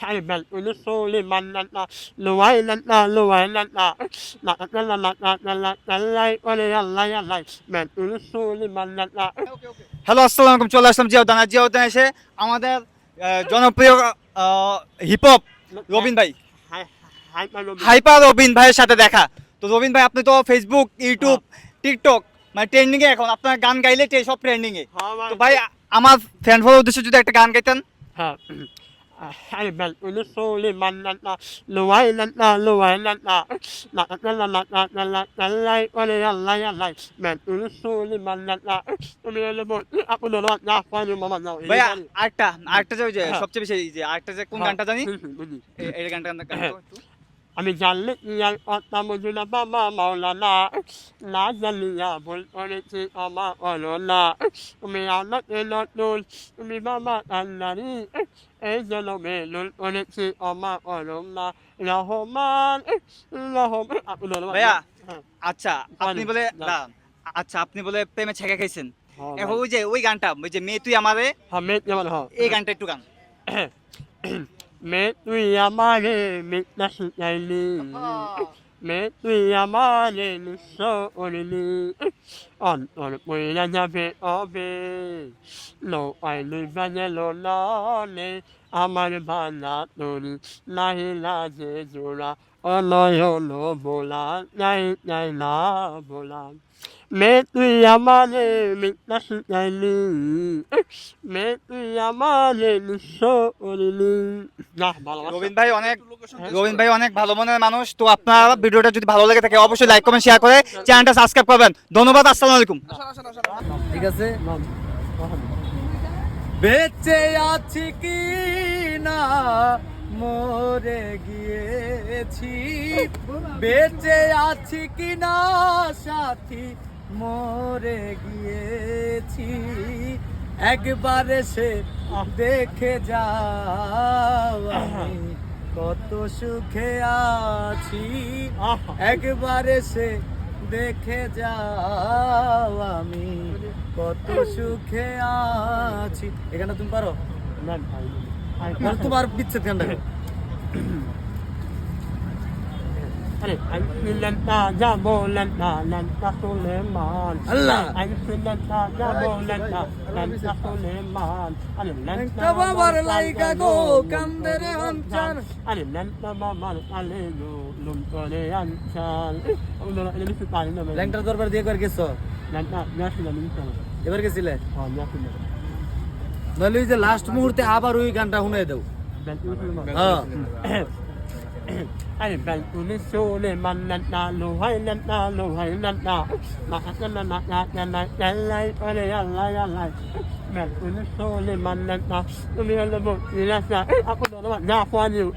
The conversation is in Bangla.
Ay ben onu söyleyeyim na luay na luay na lay ole yalla yalla ben onu söyleyeyim na hello, আসসালামু আলাইকুম। চলে আসলাম জিয়া উদ্যানে এসে আমাদের জনপ্রিয় হিপহপ রবিন ভাই, hay hay malo hyper Robin ভাইয়ের সাথে দেখা। তো রবিন ভাই, আপনি তো ফেসবুক, ইউটিউব, টিকটক মানে ট্রেন্ডিং এ এখন, আপনার গান গাইলে সব ট্রেন্ডিং এ। তো ভাই, আমার ফ্যান ফলোয়ার উদ্দেশ্যে যদি একটা গান গাইতেন। ha ay ben onu söyleyeyim na luay na luay na lay ole yalla yalla ben onu söyleyeyim na তুমি এলে বল আপনি না পানি মামা নাও ভাই আরেকটা যে ওই যে সবচেয়ে বেশি যে আরেকটা যে কোন গানটা জানি, এই গানটা একটু। আমি জানলে ইয়ার কথা বুঝি না বাবা মাওলানা না জানিয়া ভুল করেছি আমার হলো না তুমি আমাকে নতুন তুমি বাবা কান্নারি এই জন্মে লুল করেছি আমার হলো না রহমান রহমান ভাইয়া, আচ্ছা আপনি বলে আচ্ছা আপনি বলে প্রেমে ছেঁকা খাইছেন। এখন ওই যে ওই গানটা, ওই যে মেয়ে তুই আমারে, আমি যেমন হ এই গানটা একটু গান। মে তুই আমারে মিথ্যা শিখাইলি মে তুই আমারে নিঃস্ব করিলি অন্তর পইরা যাবে অবে লো আইলি বাজেল নলে আমার ভালা তরি নাহি লাজে জোড়া অনয়ন বোলা নাই নাই না বোলা মে তুই আমারে মিথ্যা শিখাইলি মে তুই আমারে নিঃস্ব করিলি না রবিন ভাই অনেক ভালো মনের মানুষ। তো আপনার ভিডিওটা যদি ভালো লেগে থাকে অবশ্যই লাইক কমেন্ট শেয়ার করে চ্যানেলটা সাবস্ক্রাইব করবেন। ধন্যবাদ, আসসালামু আলাইকুম। ঠিক আছে। বেঁচে আছি কি না মরে গিয়েছি, বেঁচে আছি কি না সাথী মরে গিয়েছি, একবার এসে দেখে যাও আমি কত সুখে আছি, একবার এসে দেখে যাও আমি কত সুখে আছি। এখানে তুমি পারো না তাহলে তোমার বিচ্ছেদ গানটা গাও। আরে আইসিলেন্টা যাবো লেন্টা সুলেমান আল্লাহ আইসিলেন্টা যাবো লেন্টা সুলেমান আরে লেন্টা বাবার লাইকা গো কান্দে রে আনচান, আরে লেন্টা বাবার আলে গো লুম করে আনচান ওগুলো এনে কিছু পারি না লেন্টার দরবার দিয়ে একবার গেছো? লেন্টা নাছিল মিনটা এবার গেছিলে? হ্যাঁ নাছিল নইলে ওই যে লাস্ট মুহূর্তে আবার ওই গানটা শুনে দাও। হ্যাঁ Ay ben bunu söylemem na luhay na lay ole yalla yalla ben bunu söylemem na তুমি হলো বল নিরাশা আপন না ফানিও